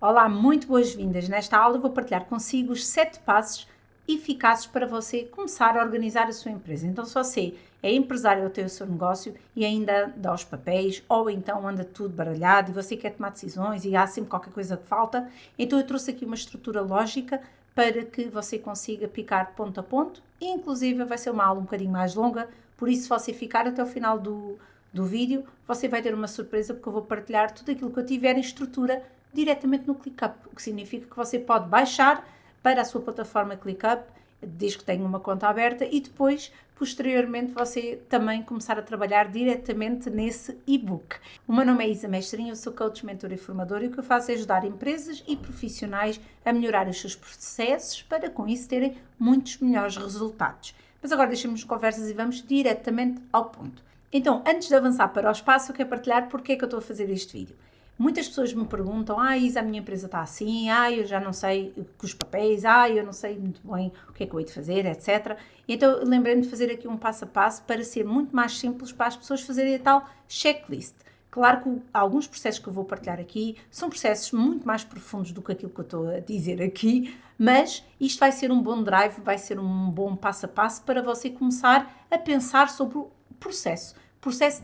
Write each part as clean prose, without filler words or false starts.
Olá, muito boas-vindas. Nesta aula vou partilhar consigo os 7 passos eficazes para você começar a organizar a sua empresa. Então, se você é empresário ou tem o seu negócio e ainda dá os papéis, ou então anda tudo baralhado e você quer tomar decisões e há sempre qualquer coisa que falta, então eu trouxe aqui uma estrutura lógica para que você consiga picar ponto a ponto e inclusive vai ser uma aula um bocadinho mais longa, por isso se você ficar até o final do vídeo, você vai ter uma surpresa porque eu vou partilhar tudo aquilo que eu tiver em estrutura diretamente no ClickUp, o que significa que você pode baixar para a sua plataforma ClickUp, desde que tenha uma conta aberta, e depois, posteriormente, você também começar a trabalhar diretamente nesse e-book. O meu nome é Isa Mestrinho, eu sou coach, mentor e formador, e o que eu faço é ajudar empresas e profissionais a melhorar os seus processos para, com isso, terem muitos melhores resultados. Mas agora deixemos conversas e vamos diretamente ao ponto. Então, antes de avançar para o espaço, eu quero partilhar porque é que eu estou a fazer este vídeo. Muitas pessoas me perguntam, Isa, a minha empresa está assim, eu já não sei com os papéis, eu não sei muito bem o que é que eu hei de fazer, etc. Então, lembrei-me de fazer aqui um passo a passo para ser muito mais simples para as pessoas fazerem a tal checklist. Claro que alguns processos que eu vou partilhar aqui são processos muito mais profundos do que aquilo que eu estou a dizer aqui, mas isto vai ser um bom drive, vai ser um bom passo a passo para você começar a pensar sobre o processo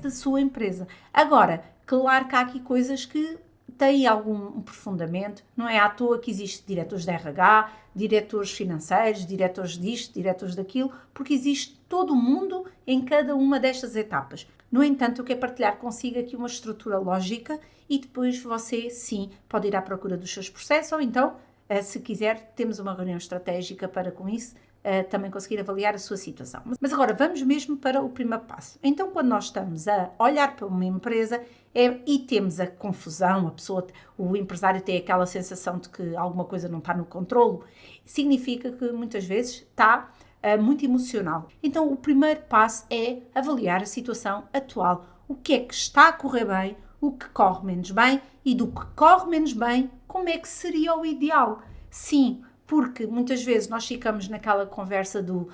da sua empresa. Agora, claro que há aqui coisas que têm algum aprofundamento, não é à toa que existe diretores de RH, diretores financeiros, diretores disto, diretores daquilo, porque existe todo o mundo em cada uma destas etapas. No entanto, eu quero partilhar consigo aqui uma estrutura lógica e depois você, sim, pode ir à procura dos seus processos ou então, se quiser, temos uma reunião estratégica para com isso, também conseguir avaliar a sua situação. Mas agora vamos mesmo para o primeiro passo. Então, quando nós estamos a olhar para uma empresa e temos a confusão, o empresário tem aquela sensação de que alguma coisa não está no controlo, significa que muitas vezes está muito emocional. Então, o primeiro passo é avaliar a situação atual. O que é que está a correr bem, o que corre menos bem e do que corre menos bem, como é que seria o ideal? Sim, porque muitas vezes nós ficamos naquela conversa do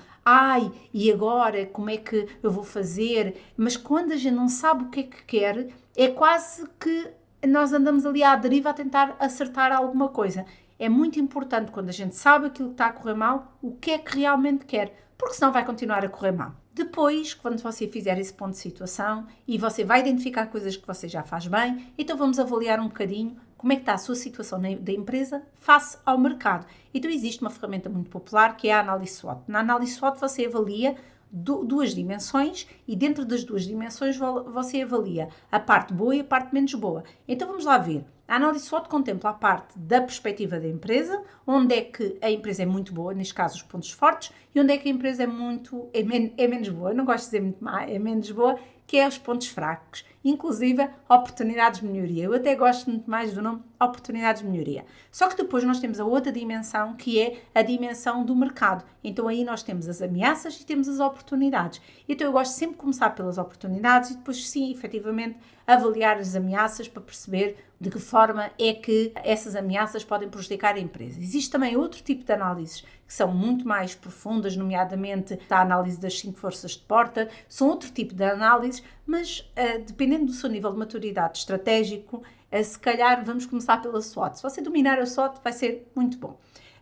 e agora como é que eu vou fazer? Mas quando a gente não sabe o que é que quer, é quase que nós andamos ali à deriva a tentar acertar alguma coisa. É muito importante quando a gente sabe aquilo que está a correr mal, o que é que realmente quer, porque senão vai continuar a correr mal. Depois, quando você fizer esse ponto de situação e você vai identificar coisas que você já faz bem, então vamos avaliar um bocadinho como é que está a sua situação da empresa face ao mercado. Então existe uma ferramenta muito popular que é a análise SWOT. Na análise SWOT você avalia duas dimensões e dentro das duas dimensões você avalia a parte boa e a parte menos boa. Então vamos lá ver. A análise SWOT contempla a parte da perspectiva da empresa, onde é que a empresa é muito boa, neste caso os pontos fortes, e onde é que a empresa é menos boa. Eu não gosto de dizer muito mais, é menos boa, que é os pontos fracos, inclusive oportunidades de melhoria. Eu até gosto muito mais do nome oportunidades de melhoria. Só que depois nós temos a outra dimensão, que é a dimensão do mercado. Então aí nós temos as ameaças e temos as oportunidades. Então eu gosto sempre de começar pelas oportunidades e depois sim, efetivamente, avaliar as ameaças para perceber de que forma é que essas ameaças podem prejudicar a empresa. Existe também outro tipo de análises que são muito mais profundas, nomeadamente a análise das 5 forças de porta, são outro tipo de análises, mas dependendo do seu nível de maturidade estratégico, se calhar vamos começar pela SWOT. Se você dominar a SWOT, vai ser muito bom.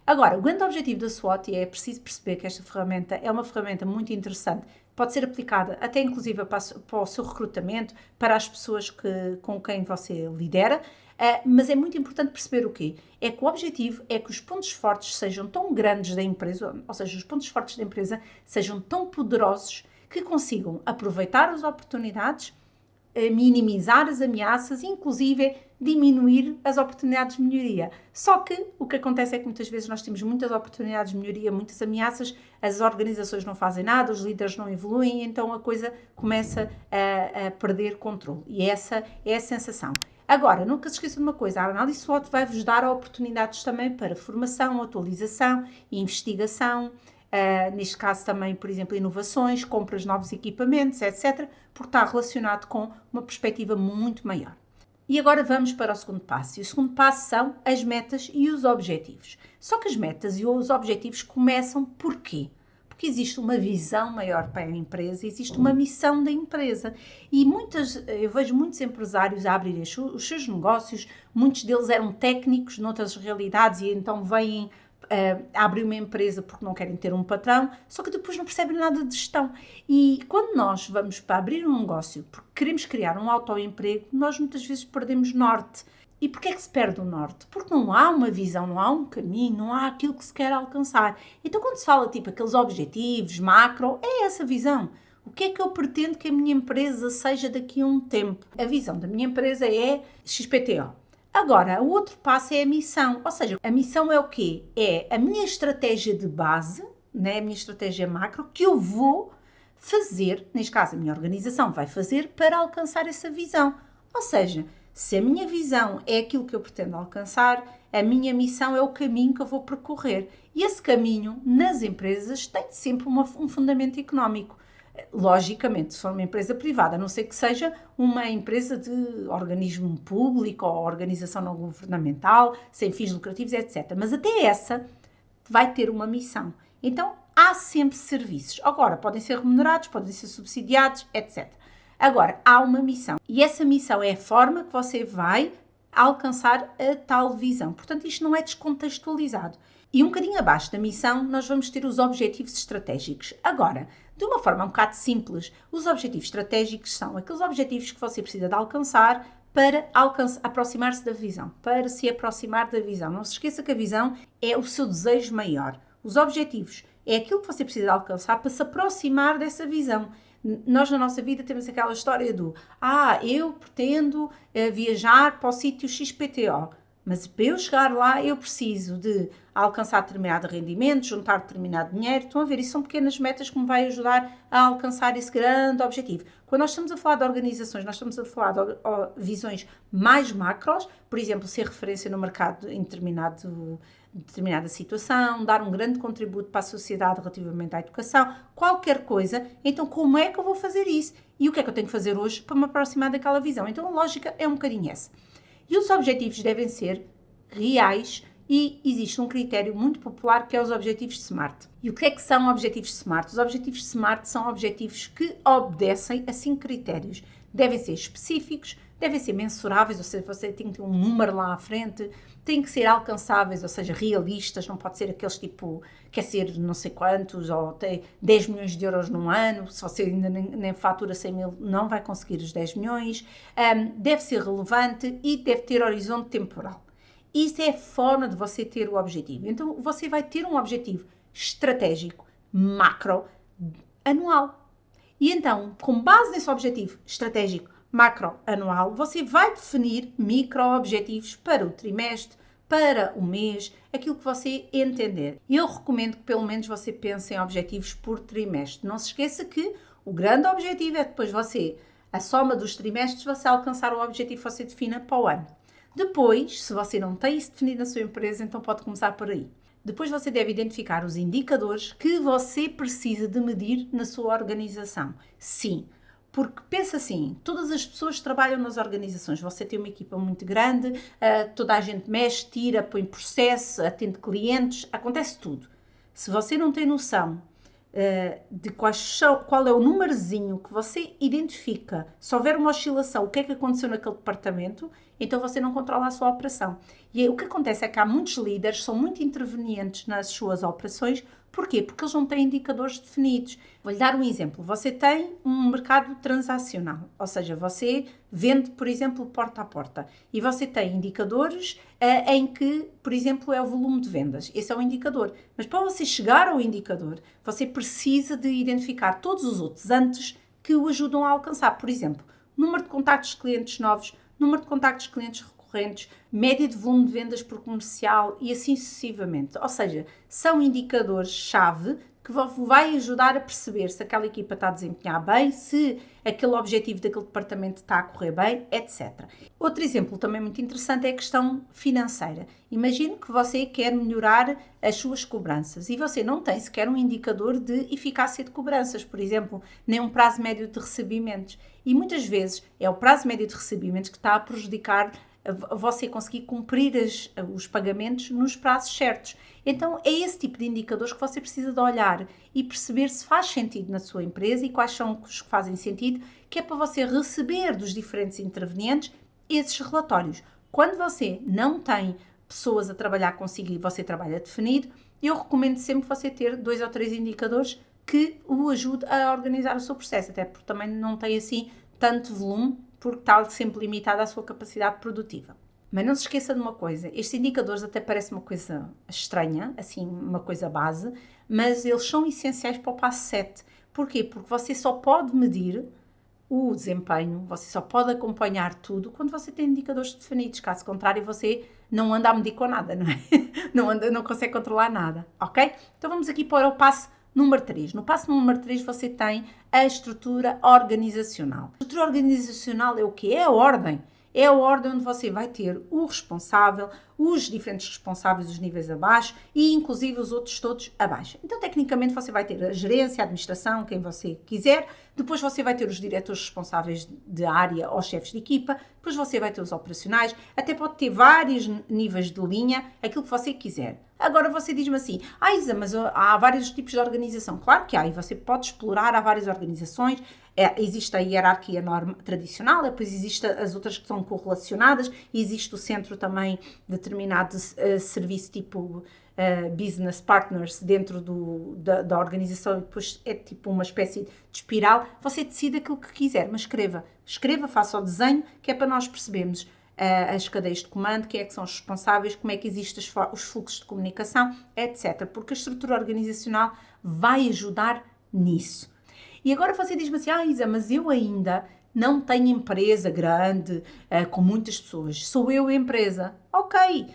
Agora, o grande objetivo da SWOT, e é preciso perceber que esta ferramenta é uma ferramenta muito interessante, pode ser aplicada até inclusive para o seu recrutamento, para as pessoas com quem você lidera, mas é muito importante perceber o quê? É que o objetivo é que os pontos fortes sejam tão grandes da empresa, ou seja, os pontos fortes da empresa sejam tão poderosos que consigam aproveitar as oportunidades, minimizar as ameaças, inclusive diminuir as oportunidades de melhoria. Só que o que acontece é que muitas vezes nós temos muitas oportunidades de melhoria, muitas ameaças, as organizações não fazem nada, os líderes não evoluem, então a coisa começa a perder controle. E essa é a sensação. Agora, nunca se esqueça de uma coisa, a análise SWOT vai-vos dar oportunidades também para formação, atualização e investigação, neste caso também, por exemplo, inovações, compras de novos equipamentos, etc., porque está relacionado com uma perspectiva muito maior. E agora vamos para o segundo passo. E o segundo passo são as metas e os objetivos. Só que as metas e os objetivos começam por quê? Porque existe uma visão maior para a empresa, existe uma missão da empresa. E eu vejo muitos empresários a abrirem os seus negócios, muitos deles eram técnicos noutras realidades e então vêm abrir uma empresa porque não querem ter um patrão, só que depois não percebem nada de gestão. E quando nós vamos para abrir um negócio porque queremos criar um autoemprego, nós muitas vezes perdemos norte. E porquê é que se perde o norte? Porque não há uma visão, não há um caminho, não há aquilo que se quer alcançar. Então quando se fala tipo aqueles objetivos, macro, é essa visão. O que é que eu pretendo que a minha empresa seja daqui a um tempo? A visão da minha empresa é XPTO. Agora, o outro passo é a missão. Ou seja, a missão é o quê? É a minha estratégia de base, né? A minha estratégia macro, que eu vou fazer, neste caso a minha organização vai fazer, para alcançar essa visão. Ou seja, se a minha visão é aquilo que eu pretendo alcançar, a minha missão é o caminho que eu vou percorrer. E esse caminho, nas empresas, tem sempre um fundamento económico. Logicamente, se for uma empresa privada, a não ser que seja uma empresa de organismo público ou organização não governamental, sem fins lucrativos, etc. Mas até essa vai ter uma missão. Então, há sempre serviços. Agora, podem ser remunerados, podem ser subsidiados, etc. Agora, há uma missão. E essa missão é a forma que você vai alcançar a tal visão. Portanto, isto não é descontextualizado. E um bocadinho abaixo da missão, nós vamos ter os objetivos estratégicos. Agora, de uma forma um bocado simples, os objetivos estratégicos são aqueles objetivos que você precisa de alcançar para aproximar-se da visão, para se aproximar da visão. Não se esqueça que a visão é o seu desejo maior. Os objetivos é aquilo que você precisa de alcançar para se aproximar dessa visão. Nós na nossa vida temos aquela história do eu pretendo viajar para o sítio XPTO, mas para eu chegar lá eu preciso de alcançar determinado rendimento, juntar determinado dinheiro. Estão a ver, isso são pequenas metas que me vai ajudar a alcançar esse grande objetivo. Quando nós estamos a falar de organizações, nós estamos a falar de visões mais macros, por exemplo, ser referência no mercado em determinada situação, dar um grande contributo para a sociedade relativamente à educação, qualquer coisa. Então, como é que eu vou fazer isso? E o que é que eu tenho que fazer hoje para me aproximar daquela visão? Então, a lógica é um bocadinho essa. E os objetivos devem ser reais e existe um critério muito popular que é os objetivos SMART. E o que é que são objetivos SMART? Os objetivos SMART são objetivos que obedecem a 5 critérios. Devem ser específicos, devem ser mensuráveis, ou seja, você tem que ter um número lá à frente, têm que ser alcançáveis, ou seja, realistas, não pode ser aqueles tipo, quer ser não sei quantos, ou tem 10 milhões de euros num ano, se você ainda nem fatura 100 mil, não vai conseguir os 10 milhões, deve ser relevante e deve ter horizonte temporal. Isso é a forma de você ter o objetivo. Então, você vai ter um objetivo estratégico, macro, anual. E então, com base nesse objetivo estratégico, macro, anual, você vai definir micro-objetivos para o trimestre, para o mês, aquilo que você entender. Eu recomendo que pelo menos você pense em objetivos por trimestre. Não se esqueça que o grande objetivo é depois a soma dos trimestres, você alcançar o objetivo que você defina para o ano. Depois, se você não tem isso definido na sua empresa, então pode começar por aí. Depois você deve identificar os indicadores que você precisa de medir na sua organização. Sim, porque pensa assim, todas as pessoas trabalham nas organizações, você tem uma equipa muito grande, toda a gente mexe, tira, põe processo, atende clientes, acontece tudo. Se você não tem noção de qual é o númerozinho que você identifica, se houver uma oscilação, o que é que aconteceu naquele departamento, então você não controla a sua operação. E aí, o que acontece é que há muitos líderes, são muito intervenientes nas suas operações. Porquê? Porque eles não têm indicadores definidos. Vou-lhe dar um exemplo. Você tem um mercado transacional, ou seja, você vende, por exemplo, porta a porta, e você tem indicadores em que, por exemplo, é o volume de vendas. Esse é o indicador. Mas para você chegar ao indicador, você precisa de identificar todos os outros antes que o ajudam a alcançar. Por exemplo, número de contactos de clientes novos, número de contactos de clientes recorrentes, média de volume de vendas por comercial e assim sucessivamente. Ou seja, são indicadores-chave que vai ajudar a perceber se aquela equipa está a desempenhar bem, se aquele objetivo daquele departamento está a correr bem, etc. Outro exemplo também muito interessante é a questão financeira. Imagine que você quer melhorar as suas cobranças e você não tem sequer um indicador de eficácia de cobranças, por exemplo, nem um prazo médio de recebimentos. E muitas vezes é o prazo médio de recebimentos que está a prejudicar você conseguir cumprir os pagamentos nos prazos certos. Então, é esse tipo de indicadores que você precisa de olhar e perceber se faz sentido na sua empresa e quais são os que fazem sentido, que é para você receber dos diferentes intervenientes esses relatórios. Quando você não tem pessoas a trabalhar consigo e você trabalha definido, eu recomendo sempre você ter 2 ou 3 indicadores que o ajude a organizar o seu processo, até porque também não tem assim tanto volume, porque está sempre limitado à sua capacidade produtiva. Mas não se esqueça de uma coisa, estes indicadores até parecem uma coisa estranha, assim, uma coisa base, mas eles são essenciais para o passo 7. Porquê? Porque você só pode medir o desempenho, você só pode acompanhar tudo quando você tem indicadores definidos. Caso contrário, você não anda a medir com nada, não é? Não consegue controlar nada, ok? Então vamos aqui para o passo número 3. No passo número 3 você tem a estrutura organizacional. A estrutura organizacional é o quê? É a ordem. É a ordem onde você vai ter o responsável, os diferentes responsáveis dos níveis abaixo e inclusive os outros todos abaixo. Então, tecnicamente, você vai ter a gerência, a administração, quem você quiser, depois você vai ter os diretores responsáveis de área ou chefes de equipa, depois você vai ter os operacionais, até pode ter vários níveis de linha, aquilo que você quiser. Agora você diz-me assim, Isa, mas há vários tipos de organização. Claro que há, e você pode explorar, há várias organizações, existe a hierarquia norma tradicional, depois existem as outras que são correlacionadas, existe o centro também determinado serviço tipo business partners dentro da organização e depois é tipo uma espécie de espiral. Você decide aquilo que quiser, mas escreva, faça o desenho, que é para nós percebermos as cadeias de comando, quem é que são os responsáveis, como é que existem os fluxos de comunicação, etc. Porque a estrutura organizacional vai ajudar nisso. E agora você diz-me assim, Isa, mas eu ainda não tenho empresa grande, com muitas pessoas. Sou eu a empresa. Ok,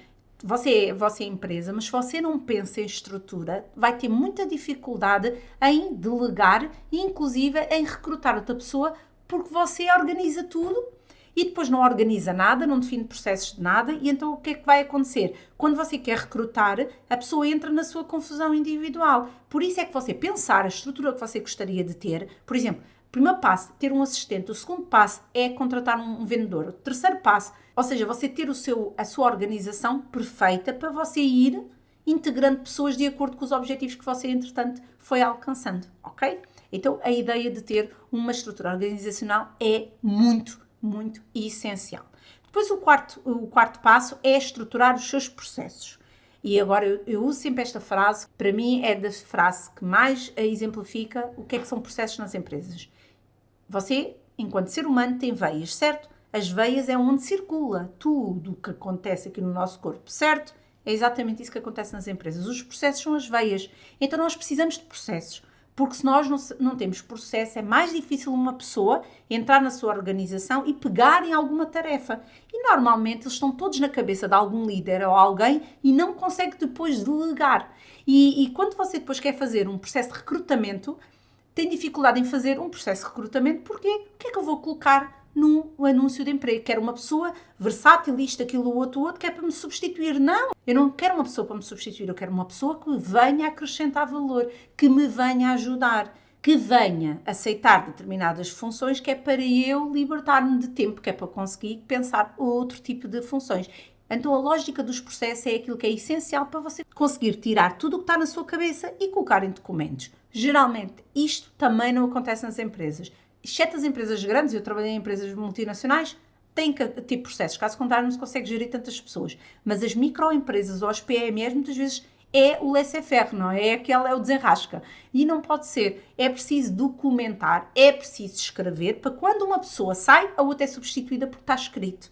você é empresa, mas se você não pensa em estrutura, vai ter muita dificuldade em delegar e inclusive em recrutar outra pessoa, porque você organiza tudo e depois não organiza nada, não define processos de nada, e então o que é que vai acontecer? Quando você quer recrutar, a pessoa entra na sua confusão individual. Por isso é que você pensar a estrutura que você gostaria de ter, por exemplo, o primeiro passo, ter um assistente, o segundo passo é contratar um vendedor, o terceiro passo, ou seja, você ter a sua organização perfeita para você ir integrando pessoas de acordo com os objetivos que você, entretanto, foi alcançando, ok? Então, a ideia de ter uma estrutura organizacional é muito essencial. Depois o quarto passo é estruturar os seus processos. E agora eu uso sempre esta frase, para mim é da frase que mais exemplifica o que é que são processos nas empresas. Você, enquanto ser humano, tem veias, certo? As veias é onde circula tudo o que acontece aqui no nosso corpo, certo? É exatamente isso que acontece nas empresas. Os processos são as veias. Então nós precisamos de processos. Porque se nós não temos processo, é mais difícil uma pessoa entrar na sua organização e pegar em alguma tarefa. E normalmente eles estão todos na cabeça de algum líder ou alguém e não consegue depois delegar. E quando você depois quer fazer um processo de recrutamento, tem dificuldade em fazer um processo de recrutamento, porque o que é que eu vou colocar no anúncio de emprego? Quero uma pessoa versátil, isto, aquilo, o outro, que é para me substituir. Não, eu não quero uma pessoa para me substituir, eu quero uma pessoa que venha acrescentar valor, que me venha ajudar, que venha aceitar determinadas funções, que é para eu libertar-me de tempo, que é para conseguir pensar outro tipo de funções. Então a lógica dos processos é aquilo que é essencial para você conseguir tirar tudo o que está na sua cabeça e colocar em documentos. Geralmente isto também não acontece nas empresas. Exceto as empresas grandes, eu trabalhei em empresas multinacionais, tem que ter processos, caso contrário não se consegue gerir tantas pessoas. Mas as microempresas ou as PMEs muitas vezes é o laissez-faire, não é? É o desenrasca. E não pode ser. É preciso documentar, é preciso escrever, para quando uma pessoa sai, a outra é substituída porque está escrito.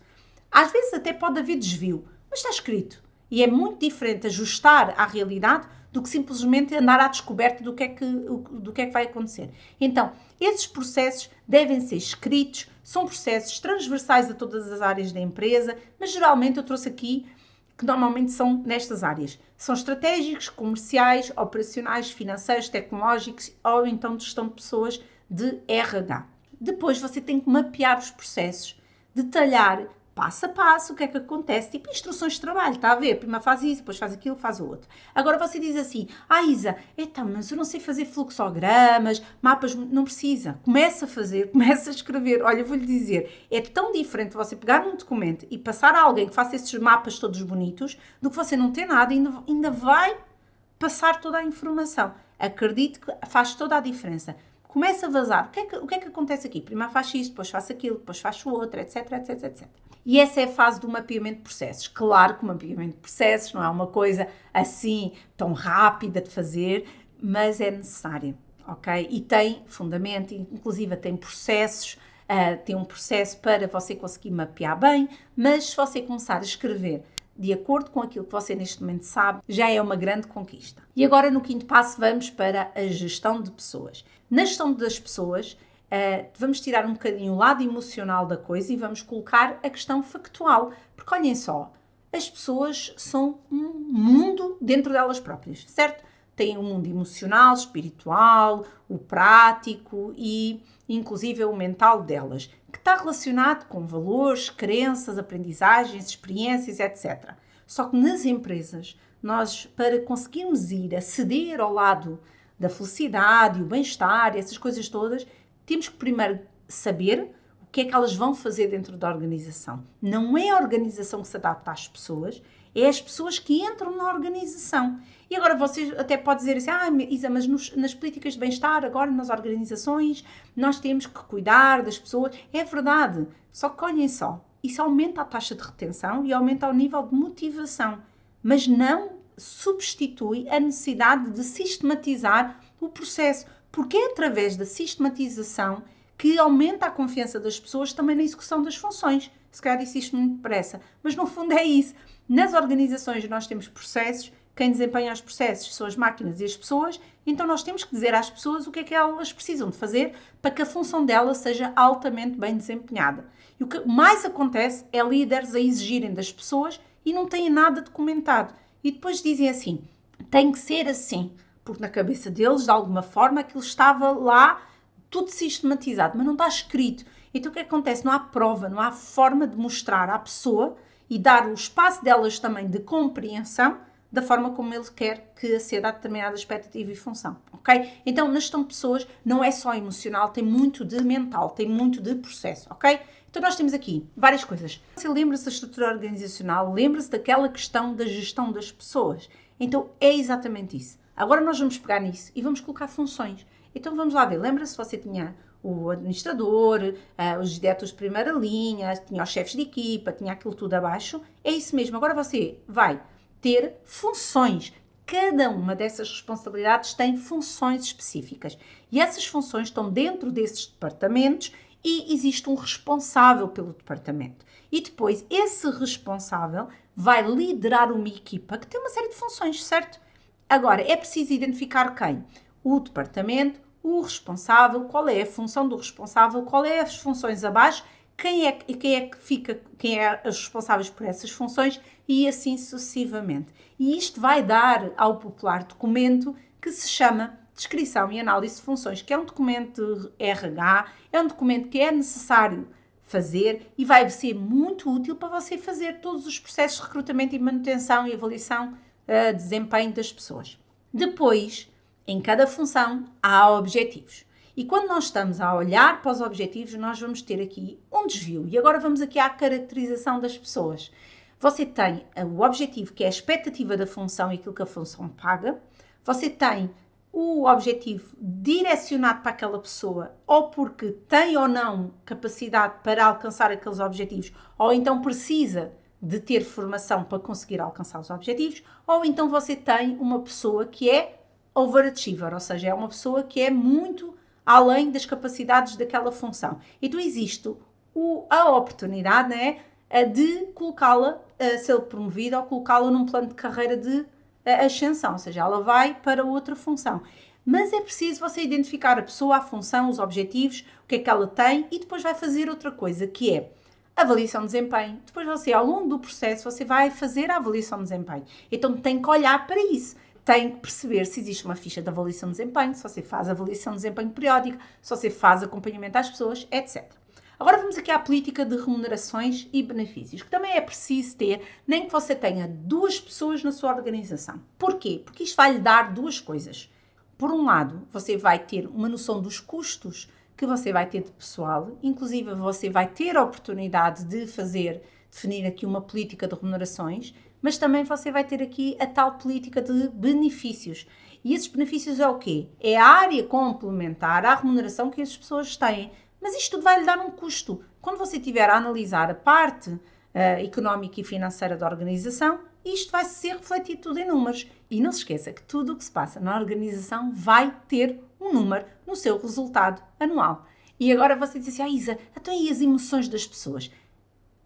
Às vezes até pode haver desvio, mas está escrito. E é muito diferente ajustar à realidade do que simplesmente andar à descoberta do que é que vai acontecer. Então, esses processos devem ser escritos, são processos transversais a todas as áreas da empresa, mas geralmente eu trouxe aqui que normalmente são nestas áreas. São estratégicos, comerciais, operacionais, financeiros, tecnológicos ou então de gestão de pessoas de RH. Depois você tem que mapear os processos, detalhar passo a passo, o que é que acontece? Tipo instruções de trabalho, está a ver? Primeiro faz isso, depois faz aquilo, faz o outro. Agora você diz assim, Isa, mas eu não sei fazer fluxogramas, mapas, não precisa. Começa a fazer, começa a escrever. Olha, eu vou-lhe dizer, é tão diferente você pegar um documento e passar a alguém que faça esses mapas todos bonitos, do que você não ter nada e ainda vai passar toda a informação. Acredite que faz toda a diferença. Começa a vazar. O que é que acontece aqui? Primeiro faz isto, depois faço aquilo, depois faço o outro, etc, etc, etc. E essa é a fase do mapeamento de processos. Claro que o mapeamento de processos não é uma coisa assim tão rápida de fazer, mas é necessária, ok? E tem fundamento, inclusive tem processos, tem um processo para você conseguir mapear bem, mas se você começar a escrever de acordo com aquilo que você neste momento sabe, já é uma grande conquista. E agora no quinto passo vamos para a gestão de pessoas. Na gestão das pessoas, vamos tirar um bocadinho o lado emocional da coisa e vamos colocar a questão factual. Porque olhem só, as pessoas são um mundo dentro delas próprias, certo? Têm um mundo emocional, espiritual, o prático e inclusive o mental delas, que está relacionado com valores, crenças, aprendizagens, experiências, etc. Só que nas empresas, nós, para conseguirmos ir a ceder ao lado da felicidade, o bem-estar, essas coisas todas, temos que primeiro saber o que é que elas vão fazer dentro da organização. Não é a organização que se adapta às pessoas, é as pessoas que entram na organização. E agora vocês até podem dizer assim, Isa, mas nas políticas de bem-estar, agora nas organizações, nós temos que cuidar das pessoas. É verdade, só que olhem só, isso aumenta a taxa de retenção e aumenta o nível de motivação, mas não substitui a necessidade de sistematizar o processo, porque é através da sistematização que aumenta a confiança das pessoas também na execução das funções. Se calhar disse isto muito depressa, mas no fundo é isso. Nas organizações nós temos processos, quem desempenha os processos são as máquinas e as pessoas, então nós temos que dizer às pessoas o que é que elas precisam de fazer para que a função delas seja altamente bem desempenhada. E o que mais acontece é líderes a exigirem das pessoas e não têm nada documentado. E depois dizem assim, tem que ser assim, porque na cabeça deles, de alguma forma, aquilo estava lá tudo sistematizado, mas não está escrito. Então o que acontece? Não há prova, não há forma de mostrar à pessoa e dar o espaço delas também de compreensão da forma como ele quer que aceda a determinada expectativa e função, ok? Então, na gestão de pessoas, não é só emocional, tem muito de mental, tem muito de processo, ok? Então, nós temos aqui várias coisas. Você lembra-se da estrutura organizacional, lembra-se daquela questão da gestão das pessoas. Então, é exatamente isso. Agora nós vamos pegar nisso e vamos colocar funções. Então, vamos lá ver. Lembra-se se você tinha o administrador, os diretores de primeira linha, tinha os chefes de equipa, tinha aquilo tudo abaixo. É isso mesmo. Agora você vai ter funções. Cada uma dessas responsabilidades tem funções específicas. E essas funções estão dentro desses departamentos e existe um responsável pelo departamento. E depois, esse responsável vai liderar uma equipa que tem uma série de funções, certo? Agora, é preciso identificar quem? O departamento, o responsável, qual é a função do responsável, qual é as funções abaixo, quem é os responsáveis por essas funções e assim sucessivamente. E isto vai dar ao popular documento que se chama Descrição e Análise de Funções, que é um documento de RH, é um documento que é necessário fazer e vai ser muito útil para você fazer todos os processos de recrutamento e manutenção e avaliação de desempenho das pessoas. Depois, em cada função, há objetivos. E quando nós estamos a olhar para os objetivos, nós vamos ter aqui um desvio. E agora vamos aqui à caracterização das pessoas. Você tem o objetivo, que é a expectativa da função e aquilo que a função paga. Você tem o objetivo direcionado para aquela pessoa, ou porque tem ou não capacidade para alcançar aqueles objetivos, ou então precisa de ter formação para conseguir alcançar os objetivos, ou então você tem uma pessoa que é overachiever, ou seja, é uma pessoa que é muito além das capacidades daquela função. Então existe a oportunidade, né, de colocá-la, ser promovida ou colocá-la num plano de carreira de ascensão, ou seja, ela vai para outra função. Mas é preciso você identificar a pessoa, a função, os objetivos, o que é que ela tem e depois vai fazer outra coisa, que é avaliação de desempenho. Depois você, ao longo do processo, você vai fazer a avaliação de desempenho. Então tem que olhar para isso. Tem que perceber se existe uma ficha de avaliação de desempenho, se você faz avaliação de desempenho periódica, se você faz acompanhamento às pessoas, etc. Agora vamos aqui à política de remunerações e benefícios, que também é preciso ter, nem que você tenha 2 pessoas na sua organização. Porquê? Porque isto vai lhe dar 2 coisas. Por um lado, você vai ter uma noção dos custos que você vai ter de pessoal, inclusive você vai ter a oportunidade de definir aqui uma política de remunerações, mas também você vai ter aqui a tal política de benefícios. E esses benefícios é o quê? É a área complementar à remuneração que as pessoas têm. Mas isto tudo vai lhe dar um custo. Quando você estiver a analisar a parte económica e financeira da organização, isto vai ser refletido tudo em números. E não se esqueça que tudo o que se passa na organização vai ter um número no seu resultado anual. E agora você diz assim, Isa, então e as emoções das pessoas?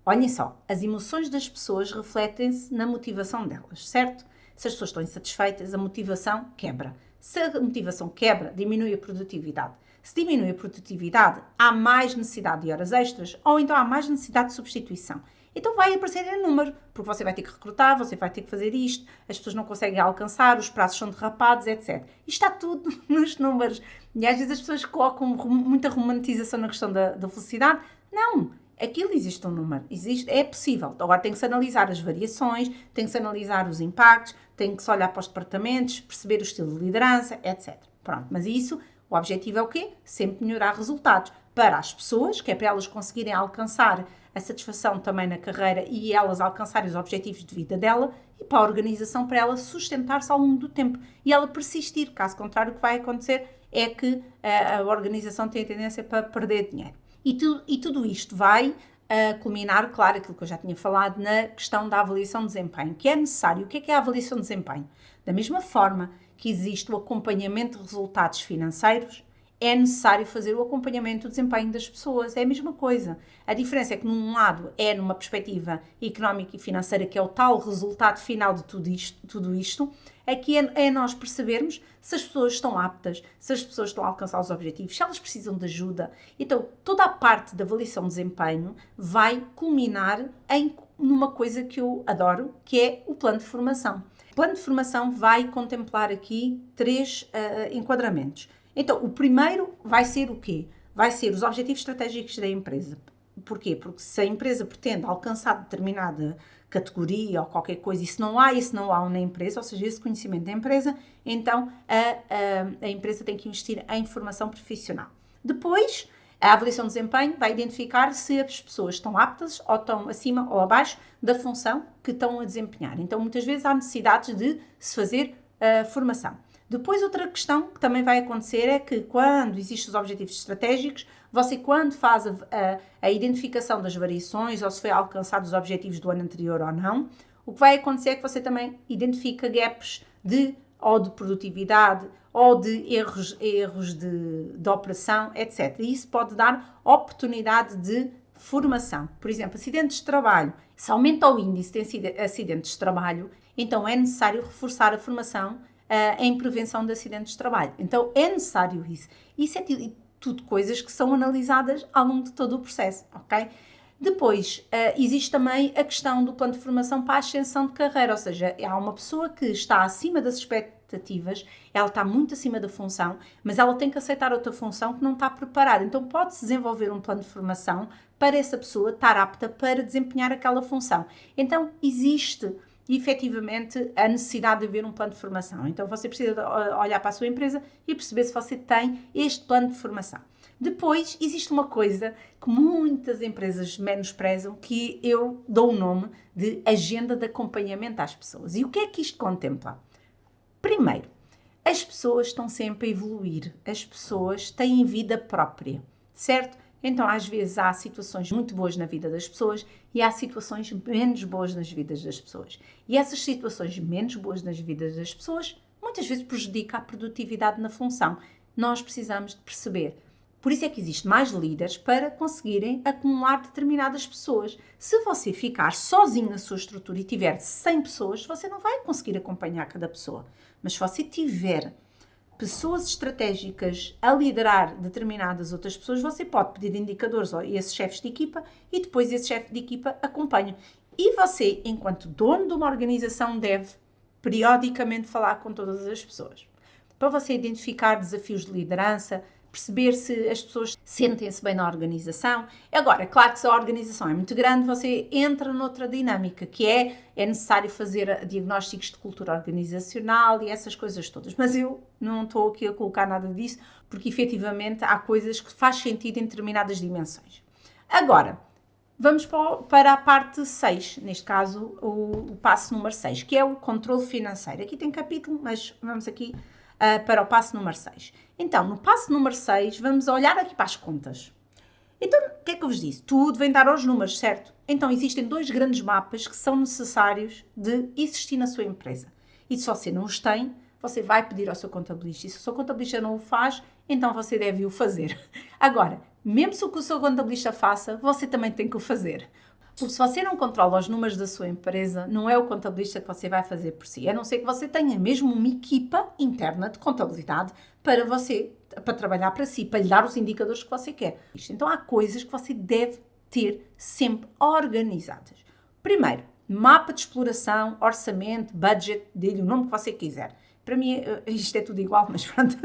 Olhem só, as emoções das pessoas refletem-se na motivação delas, certo? Se as pessoas estão insatisfeitas, a motivação quebra. Se a motivação quebra, diminui a produtividade. Se diminui a produtividade, há mais necessidade de horas extras ou então há mais necessidade de substituição. Então vai aparecer em número, porque você vai ter que recrutar, você vai ter que fazer isto, as pessoas não conseguem alcançar, os prazos são derrapados, etc. Isto está tudo nos números. E às vezes as pessoas colocam muita romantização na questão da felicidade. Não, aquilo existe um número, existe, é possível. Agora tem que se analisar as variações, tem que se analisar os impactos, tem que se olhar para os departamentos, perceber o estilo de liderança, etc. Pronto, mas isso, o objetivo é o quê? Sempre melhorar resultados para as pessoas, que é para elas conseguirem alcançar a satisfação também na carreira e elas alcançarem os objetivos de vida dela, e para a organização, para ela sustentar-se ao longo do tempo e ela persistir. Caso contrário, o que vai acontecer é que a organização tem a tendência para perder dinheiro. E tudo isto vai culminar, claro, aquilo que eu já tinha falado, na questão da avaliação de desempenho, que é necessário. O que é a avaliação de desempenho? Da mesma forma que existe o acompanhamento de resultados financeiros, é necessário fazer o acompanhamento do desempenho das pessoas. É a mesma coisa. A diferença é que, num lado, é numa perspectiva económica e financeira, que é o tal resultado final de tudo isto, aqui é nós percebermos se as pessoas estão aptas, se as pessoas estão a alcançar os objetivos, se elas precisam de ajuda. Então, toda a parte da avaliação de desempenho vai culminar numa coisa que eu adoro, que é o plano de formação. O plano de formação vai contemplar aqui 3 enquadramentos. Então, o primeiro vai ser o quê? Vai ser os objetivos estratégicos da empresa. Porquê? Porque se a empresa pretende alcançar determinada categoria ou qualquer coisa, e se não há esse know-how na empresa, ou seja, esse conhecimento da empresa, então a empresa tem que investir em formação profissional. Depois, a avaliação de desempenho vai identificar se as pessoas estão aptas ou estão acima ou abaixo da função que estão a desempenhar. Então, muitas vezes há necessidades de se fazer formação. Depois, outra questão que também vai acontecer é que quando existem os objetivos estratégicos, você quando faz a identificação das variações ou se foi alcançado os objetivos do ano anterior ou não, o que vai acontecer é que você também identifica gaps ou de produtividade ou de erros de operação, etc. E isso pode dar oportunidade de formação. Por exemplo, acidentes de trabalho. Se aumenta o índice de acidentes de trabalho, então é necessário reforçar a formação em prevenção de acidentes de trabalho. Então é necessário isso. Isso é tudo coisas que são analisadas ao longo de todo o processo, ok? Depois, existe também a questão do plano de formação para a ascensão de carreira, ou seja, há uma pessoa que está acima das expectativas, ela está muito acima da função, mas ela tem que aceitar outra função que não está preparada. Então pode-se desenvolver um plano de formação para essa pessoa estar apta para desempenhar aquela função. Então existe efetivamente a necessidade de haver um plano de formação. Então você precisa olhar para a sua empresa e perceber se você tem este plano de formação. Depois, existe uma coisa que muitas empresas menosprezam, que eu dou o nome de agenda de acompanhamento às pessoas. E o que é que isto contempla? Primeiro, as pessoas estão sempre a evoluir, as pessoas têm vida própria, certo? Então, às vezes, há situações muito boas na vida das pessoas e há situações menos boas nas vidas das pessoas. E essas situações menos boas nas vidas das pessoas, muitas vezes prejudicam a produtividade na função. Nós precisamos de perceber. Por isso é que existe mais líderes para conseguirem acumular determinadas pessoas. Se você ficar sozinho na sua estrutura e tiver 100 pessoas, você não vai conseguir acompanhar cada pessoa. Mas se você tiver pessoas estratégicas a liderar determinadas outras pessoas, você pode pedir indicadores a esses chefes de equipa e depois esse chefe de equipa acompanha. E você, enquanto dono de uma organização, deve periodicamente falar com todas as pessoas. Para você identificar desafios de liderança, perceber se as pessoas sentem-se bem na organização. Agora, claro que se a organização é muito grande, você entra noutra dinâmica, que é necessário fazer diagnósticos de cultura organizacional e essas coisas todas. Mas eu não estou aqui a colocar nada disso, porque efetivamente há coisas que faz sentido em determinadas dimensões. Agora, vamos para a parte 6, neste caso o passo número 6, que é o controle financeiro. Aqui tem capítulo, mas vamos aqui para o passo número 6. Então, no passo número 6, vamos olhar aqui para as contas. Então, o que é que eu vos disse? Tudo vem dar aos números, certo? Então, existem 2 grandes mapas que são necessários de existir na sua empresa. E se você não os tem, você vai pedir ao seu contabilista. E se o seu contabilista não o faz, então você deve o fazer. Agora, mesmo se o que o seu contabilista faça, você também tem que o fazer. Porque se você não controla os números da sua empresa, não é o contabilista que você vai fazer por si. A não ser que você tenha mesmo uma equipa interna de contabilidade para trabalhar para si, para lhe dar os indicadores que você quer. Então há coisas que você deve ter sempre organizadas. Primeiro, mapa de exploração, orçamento, budget, dê-lhe o nome que você quiser. Para mim, isto é tudo igual, mas pronto,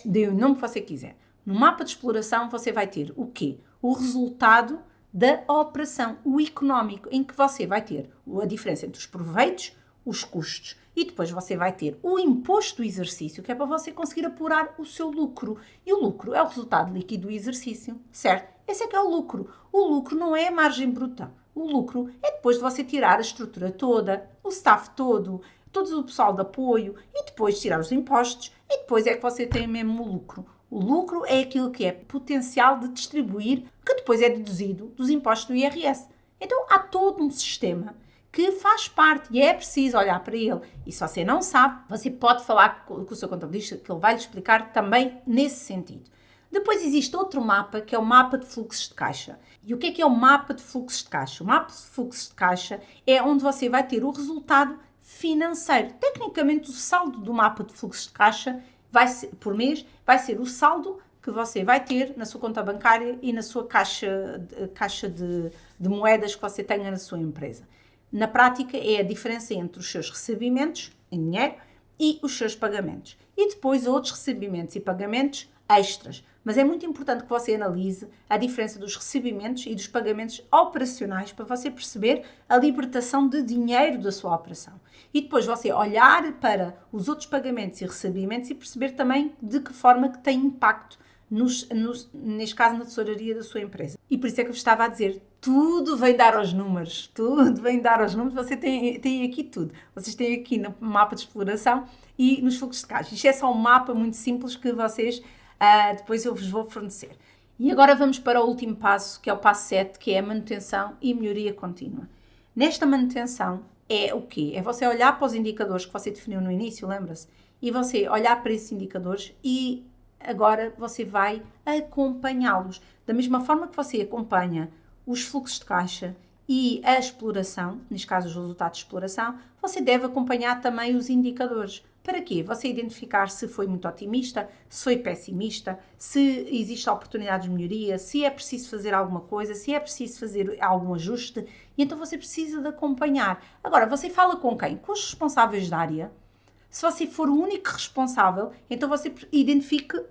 dê o nome que você quiser. No mapa de exploração, você vai ter o quê? O resultado da operação, o económico, em que você vai ter a diferença entre os proveitos, os custos, e depois você vai ter o imposto do exercício, que é para você conseguir apurar o seu lucro. E o lucro é o resultado líquido do exercício, certo? Esse é que é o lucro. O lucro não é a margem bruta. O lucro é depois de você tirar a estrutura toda, o staff todo o pessoal de apoio, e depois tirar os impostos, e depois é que você tem mesmo o lucro. O lucro é aquilo que é potencial de distribuir, que depois é deduzido dos impostos do IRS. Então há todo um sistema que faz parte e é preciso olhar para ele. E se você não sabe, você pode falar com o seu contabilista, que ele vai lhe explicar também nesse sentido. Depois existe outro mapa, que é o mapa de fluxos de caixa. E o que é o mapa de fluxos de caixa? O mapa de fluxos de caixa é onde você vai ter o resultado financeiro. Tecnicamente, o saldo do mapa de fluxo de caixa por mês vai ser o saldo que você vai ter na sua conta bancária e na sua caixa de moedas que você tenha na sua empresa. Na prática, é a diferença entre os seus recebimentos em dinheiro e os seus pagamentos. E depois outros recebimentos e pagamentos extras. Mas é muito importante que você analise a diferença dos recebimentos e dos pagamentos operacionais para você perceber a libertação de dinheiro da sua operação. E depois você olhar para os outros pagamentos e recebimentos e perceber também de que forma que tem impacto, neste caso, na tesouraria da sua empresa. E por isso é que eu estava a dizer, tudo vem dar aos números, você tem aqui tudo. Vocês têm aqui no mapa de exploração e nos fluxos de caixa. Isto é só um mapa muito simples que vocês depois eu vos vou fornecer. E agora vamos para o último passo, que é o passo 7, que é a manutenção e melhoria contínua. Nesta manutenção é o quê? É você olhar para os indicadores que você definiu no início, lembra-se? E você olhar para esses indicadores e agora você vai acompanhá-los. Da mesma forma que você acompanha os fluxos de caixa e a exploração, neste caso os resultados de exploração, você deve acompanhar também os indicadores. Para quê? Você identificar se foi muito otimista, se foi pessimista, se existe oportunidades de melhoria, se é preciso fazer alguma coisa, se é preciso fazer algum ajuste. E então você precisa de acompanhar. Agora, você fala com quem? Com os responsáveis da área. Se você for o único responsável, então você identifique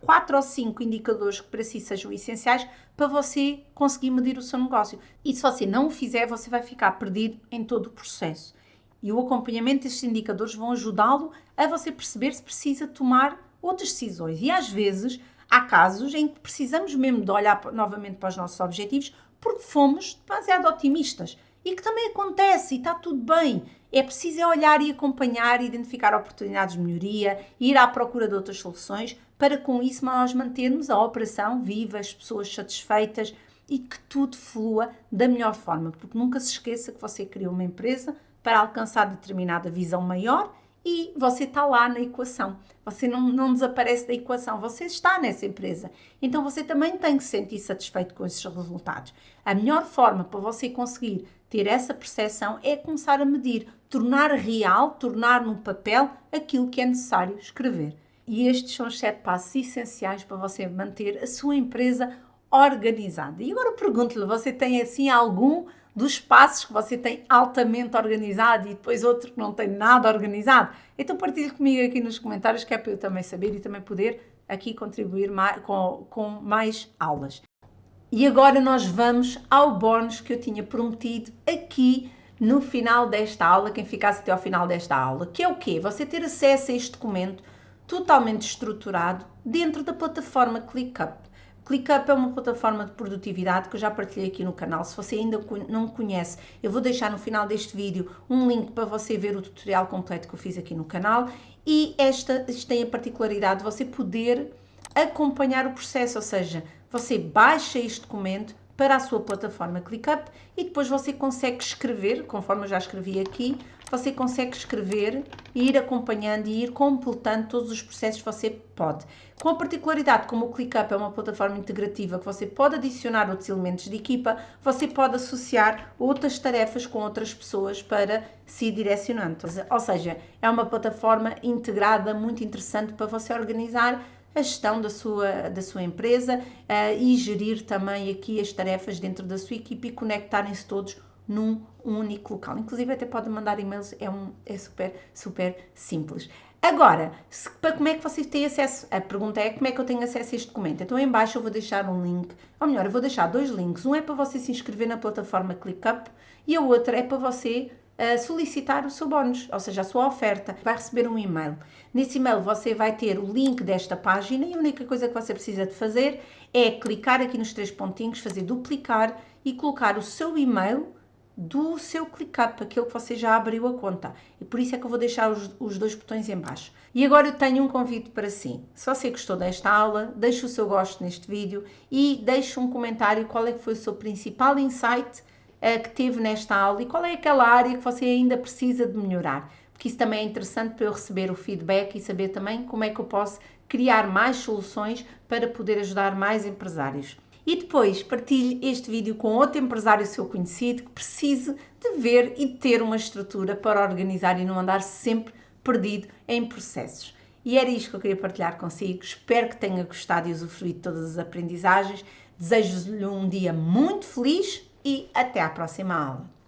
4 ou 5 indicadores que para si sejam essenciais para você conseguir medir o seu negócio. E se você não o fizer, você vai ficar perdido em todo o processo. E o acompanhamento destes indicadores vão ajudá-lo a você perceber se precisa tomar outras decisões. E às vezes há casos em que precisamos mesmo de olhar novamente para os nossos objetivos porque fomos demasiado otimistas. E que também acontece e está tudo bem. É preciso olhar e acompanhar, identificar oportunidades de melhoria, ir à procura de outras soluções para com isso nós mantermos a operação viva, as pessoas satisfeitas e que tudo flua da melhor forma. Porque nunca se esqueça que você criou uma empresa para alcançar determinada visão maior e você está lá na equação. Você não desaparece da equação, você está nessa empresa. Então você também tem que se sentir satisfeito com esses resultados. A melhor forma para você conseguir ter essa percepção é começar a medir, tornar real, tornar no papel aquilo que é necessário escrever. E estes são os 7 passos essenciais para você manter a sua empresa organizada. E agora pergunto-lhe, você tem assim algum dos passos que você tem altamente organizado e depois outro que não tem nada organizado? Então partilhe comigo aqui nos comentários, que é para eu também saber e também poder aqui contribuir com mais aulas. E agora nós vamos ao bónus que eu tinha prometido aqui no final desta aula, quem ficasse até ao final desta aula, que é o quê? Você ter acesso a este documento totalmente estruturado dentro da plataforma ClickUp. ClickUp é uma plataforma de produtividade que eu já partilhei aqui no canal. Se você ainda não conhece, eu vou deixar no final deste vídeo um link para você ver o tutorial completo que eu fiz aqui no canal. E isto tem a particularidade de você poder acompanhar o processo, ou seja, você baixa este documento para a sua plataforma ClickUp e depois você consegue escrever, conforme eu já escrevi aqui, você consegue escrever e ir acompanhando e ir completando todos os processos que você pode. Com a particularidade, como o ClickUp é uma plataforma integrativa que você pode adicionar outros elementos de equipa, você pode associar outras tarefas com outras pessoas para se ir direcionando. Ou seja, é uma plataforma integrada muito interessante para você organizar a gestão da sua empresa e gerir também aqui as tarefas dentro da sua equipe e conectarem-se todos num único local. Inclusive até pode mandar e-mails, é super simples. Agora, como é que vocês têm acesso? A pergunta é como é que eu tenho acesso a este documento? Então em baixo eu vou deixar um link, ou melhor, eu vou deixar dois links. Um é para você se inscrever na plataforma ClickUp e a outra é para você solicitar o seu bónus, ou seja, a sua oferta. Vai receber um e-mail. Nesse e-mail você vai ter o link desta página e a única coisa que você precisa de fazer é clicar aqui nos três pontinhos, fazer duplicar e colocar o seu e-mail do seu ClickUp, aquele que você já abriu a conta. E por isso é que eu vou deixar os dois botões em baixo. E agora eu tenho um convite para si. Se você gostou desta aula, deixe o seu gosto neste vídeo e deixe um comentário qual é que foi o seu principal insight que teve nesta aula e qual é aquela área que você ainda precisa de melhorar. Porque isso também é interessante para eu receber o feedback e saber também como é que eu posso criar mais soluções para poder ajudar mais empresários. E depois partilhe este vídeo com outro empresário seu conhecido que precise de ver e ter uma estrutura para organizar e não andar sempre perdido em processos. E era isto que eu queria partilhar consigo. Espero que tenha gostado e usufruído de todas as aprendizagens. Desejo-lhe um dia muito feliz e até à próxima aula.